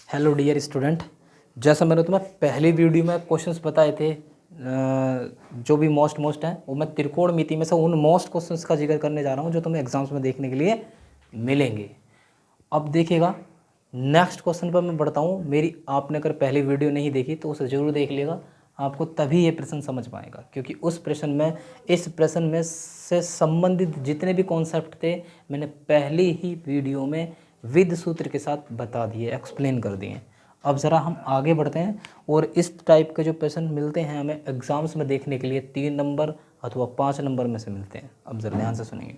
Hello dear student, जैसा मैंने तुम्हें पहली वीडियो में क्वेश्चंस बताए थे, जो भी मोस्ट हैं वो मैं त्रिकोणमिति में से उन मोस्ट क्वेश्चंस का जिक्र करने जा रहा हूँ जो तुम्हें एग्जाम्स में देखने के लिए मिलेंगे। अब देखिएगा, नेक्स्ट क्वेश्चन पर मैं बढ़ता हूँ। मेरी आपने अगर पहली वीडियो नहीं देखी तो उसे ज़रूर देख लेगा, आपको तभी ये प्रश्न समझ पाएगा, क्योंकि उस प्रश्न में इस प्रश्न में से संबंधित जितने भी कॉन्सेप्ट थे मैंने पहली ही वीडियो में विद सूत्र के साथ बता दिए, एक्सप्लेन कर दिए। अब ज़रा हम आगे बढ़ते हैं और इस टाइप के जो प्रश्न मिलते हैं हमें एग्ज़ाम्स में देखने के लिए 3 नंबर अथवा 5 नंबर में से मिलते हैं। अब ज़रा ध्यान से सुनिए,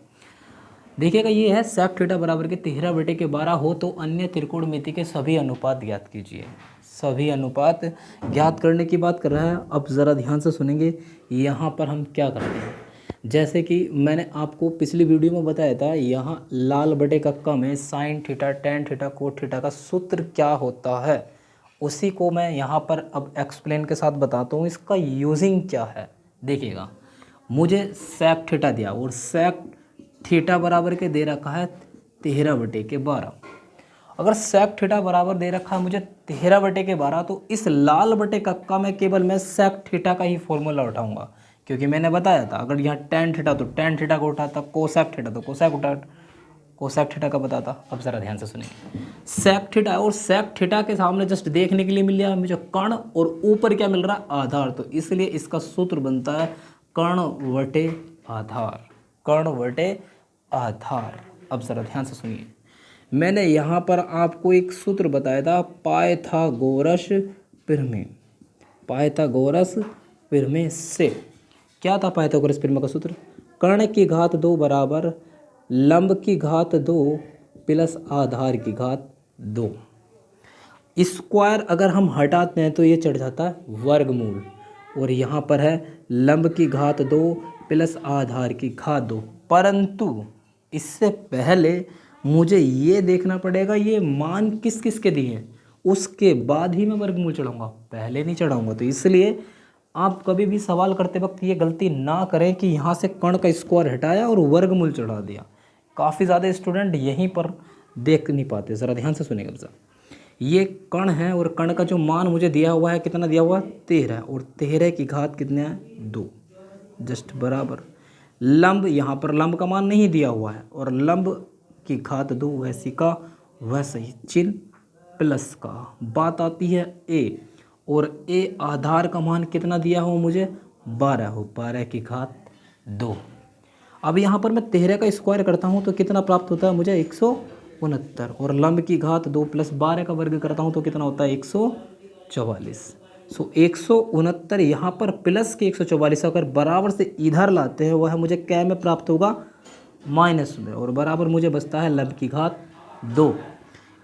देखिएगा ये है सेक थीटा बराबर के 13/12 हो तो अन्य त्रिकोणमिति के सभी अनुपात ज्ञात कीजिए। सभी अनुपात ज्ञात करने की बात कर रहा है। अब ज़रा ध्यान से सुनेंगे, यहाँ पर हम क्या करते हैं। जैसे कि मैंने आपको पिछली वीडियो में बताया था, यहाँ लाल बटे कक्का में sine theta tan theta cot theta का सूत्र क्या होता है, उसी को मैं यहाँ पर अब एक्सप्लेन के साथ बताता हूँ। इसका यूजिंग क्या है देखिएगा, मुझे सेक थीटा दिया और सेक थीटा बराबर के दे रखा है 13/12। अगर सेक थीटा बराबर दे रखा है मुझे 13/12, तो इस लाल बटे कक्का में केवल मैं सेक थीटा का ही फॉर्मूला उठाऊंगा, क्योंकि मैंने बताया था अगर यहाँ टेन थीटा तो टेन थीटा को उठाता, कोसेक थीटा तो कोसेक थीटा का बताता। अब ज़रा ध्यान से सुनिए, सेक थीटा और सेक थीटा के सामने जस्ट देखने के लिए मिल गया मुझे कर्ण, और ऊपर क्या मिल रहा है, आधार। तो इसलिए इसका सूत्र बनता है कर्ण बटे आधार, कर्ण बटे आधार। अब ज़रा ध्यान से सुनिए, मैंने यहाँ पर आपको एक सूत्र बताया था, पाइथागोरस प्रमेय। पाइथागोरस प्रमेय से क्या था पाइथागोरस प्रमेय का सूत्र, कर्ण की घात 2 बराबर लंब की घात 2 प्लस आधार की घात 2। स्क्वायर अगर हम हटाते हैं तो ये चढ़ जाता है वर्गमूल, और यहाँ पर है लंब की घात 2 प्लस आधार की घात 2। परंतु इससे पहले मुझे ये देखना पड़ेगा ये मान किस किस के दिए हैं, उसके बाद ही मैं वर्गमूल चढ़ाऊंगा, पहले नहीं चढ़ाऊंगा। तो इसलिए आप कभी भी सवाल करते वक्त ये गलती ना करें कि यहाँ से कर्ण का स्क्वायर हटाया और वर्गमूल चढ़ा दिया। काफ़ी ज़्यादा स्टूडेंट यहीं पर देख नहीं पाते। ज़रा ध्यान से सुनिएगा, ज़रा ये कर्ण है और कर्ण का जो मान मुझे दिया हुआ है, कितना दिया हुआ है, 13, और 13 की घात कितने है, 2, जस्ट बराबर लंब, यहाँ पर लंब का मान नहीं दिया हुआ है, और लंब की घात 2 वैसी का वैसे ही चिन्ह प्लस का। बात आती है ए, और ए आधार का मान कितना दिया हो मुझे, 12 हो, 12 की घात 2। अब यहाँ पर मैं 13 का स्क्वायर करता हूँ तो कितना प्राप्त होता है मुझे, 169, और लंब की घात 2 प्लस 12 का वर्ग करता हूँ तो कितना होता है, 144। सो 169 यहाँ पर प्लस के 144 अगर बराबर से इधर लाते हैं वह मुझे क्या में प्राप्त होगा, माइनस में, और बराबर मुझे बचता है लंब की घात 2।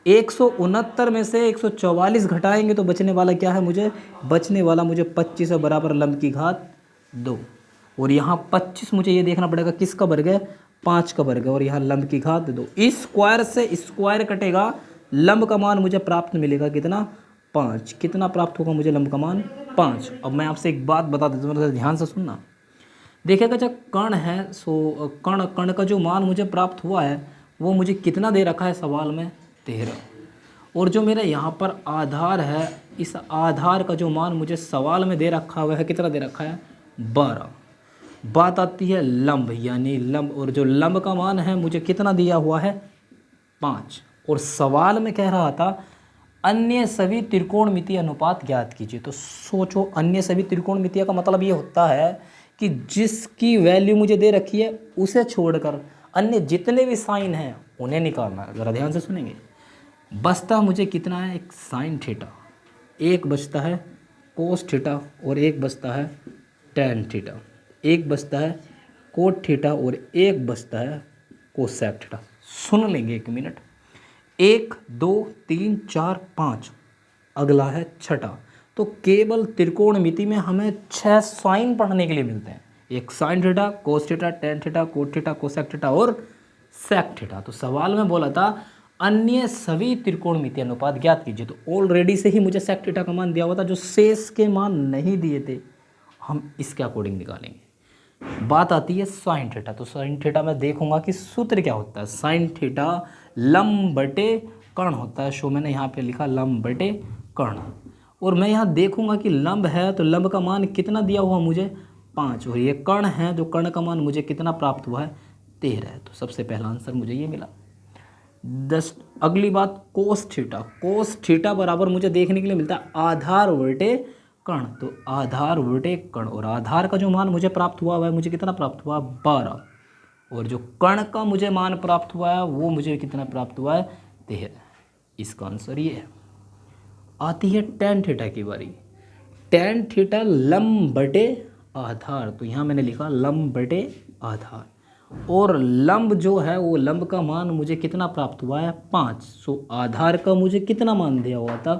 169 में से 144 घटाएंगे तो बचने वाला क्या है, मुझे बचने वाला मुझे 25 है, बराबर लंब की घात 2। और यहाँ 25 मुझे ये देखना पड़ेगा किसका वर्ग है, 5 का वर्ग है, और यहाँ लंब की घात 2। इस स्क्वायर से स्क्वायर कटेगा, लंब का मान मुझे प्राप्त मिलेगा कितना, 5। कितना प्राप्त होगा मुझे, लंब का मान 5। अब मैं आपसे एक बात बता देता हूँ, ध्यान से सुनना। देखिएगा जब कर्ण है, सो कर्ण का जो मान मुझे प्राप्त हुआ है वो मुझे कितना दे रखा है सवाल में, 13, और जो मेरा यहाँ पर आधार है, इस आधार का जो मान मुझे सवाल में दे रखा हुआ है कितना दे रखा है, 12। बात आती है लंब, यानी लंब, और जो लंब का मान है मुझे कितना दिया हुआ है, 5, और सवाल में कह रहा था अन्य सभी त्रिकोणमितीय अनुपात ज्ञात कीजिए। तो सोचो, अन्य सभी त्रिकोणमितीय का मतलब ये होता है कि जिसकी वैल्यू मुझे दे रखी है उसे छोड़कर अन्य जितने भी साइन हैं उन्हें निकालना है। ज़रा ध्यान से सुनेंगे, बचता मुझे कितना है, एक साइन थीटा, एक बचता है कोस थीटा, और एक बचता है टेन थीटा, एक बचता है कोट थीटा, और एक बचता है कोसेक थीटा। सुन लेंगे एक मिनट, 1 2 3 4 5, अगला है छठा। तो केवल त्रिकोणमिति में हमें 6 साइन पढ़ने के लिए मिलते हैं, एक sine theta, cos theta, tan theta, cot theta, cosec theta और सेक थीटा। तो सवाल में बोला था अन्य सभी त्रिकोणमितीय अनुपात ज्ञात कीजिए, तो ऑलरेडी से ही मुझे सेक थीटा का मान दिया हुआ था, जो शेष के मान नहीं दिए थे हम इसके अकॉर्डिंग निकालेंगे। बात आती है साइन थीटा, तो साइन थीटा में देखूंगा कि सूत्र क्या होता है, साइन थीटा लंब बटे कर्ण होता है, सो मैंने यहाँ पे लिखा लंब बटे कर्ण। और मैं यहाँ देखूंगा कि लंब है तो लंब का मान कितना दिया हुआ मुझे 5, और ये कर्ण है जो कर्ण का मान मुझे कितना प्राप्त हुआ है 13। तो सबसे पहला आंसर मुझे ये मिला। अगली बात कोस थीटा। कोस थीटा बराबर मुझे देखने के लिए मिलता है आधार बटे कर्ण। तो आधार बटे कर्ण, और आधार का जो मान मुझे प्राप्त हुआ है मुझे कितना प्राप्त हुआ 12, और जो कर्ण का मुझे मान प्राप्त हुआ है वो मुझे कितना प्राप्त हुआ है 13। इसका आंसर ये है। आती है टेन थीटा की बारी। टेन थीटा लंब बटे आधार, तो यहाँ मैंने लिखा लंब बटे आधार, और लंब जो है वो लंब का मान मुझे कितना प्राप्त हुआ है 5। सो आधार का मुझे कितना मान दिया हुआ था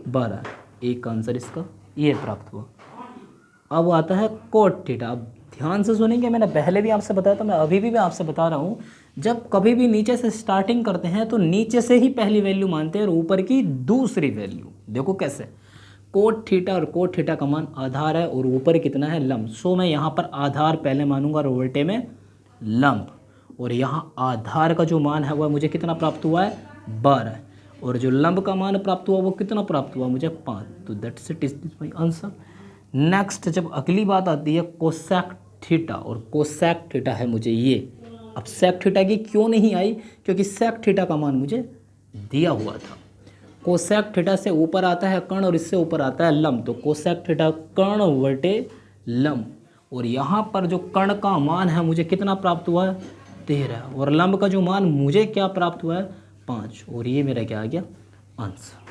12। एक आंसर इसका ये प्राप्त हुआ। अब आता है कोट थीटा। अब ध्यान से सुनेंगे, मैंने पहले भी आपसे बताया था, मैं अभी भी आपसे बता रहा हूँ, जब कभी भी नीचे से स्टार्टिंग करते हैं तो नीचे से ही पहली वैल्यू मानते हैं और ऊपर की दूसरी वैल्यू। देखो कैसे, कोट थीटा, और कोट थीटा का मान आधार है और ऊपर कितना है लंब। सो मैं यहाँ पर आधार पहले मानूंगा और उल्टे में लंब, और यहाँ आधार का जो मान है वह मुझे कितना प्राप्त हुआ है 12, और जो लंब का मान प्राप्त हुआ वो कितना प्राप्त हुआ मुझे 5। तो that's it, is my answer. Next जब अगली बात आती है कोसेक थीटा, और कोसेक थीटा है मुझे ये। अब सेक थीटा की क्यों नहीं आई, क्योंकि सेक थीटा का मान मुझे दिया हुआ था। कोसेक थीटा से ऊपर आता है कर्ण और इससे ऊपर आता है लंब, तो कोसेक थीटा कर्ण बटे लंब, और यहाँ पर जो कर्ण का मान है मुझे कितना प्राप्त हुआ है 13, और लंब का जो मान मुझे क्या प्राप्त हुआ है 5, और ये मेरा क्या आ गया आंसर।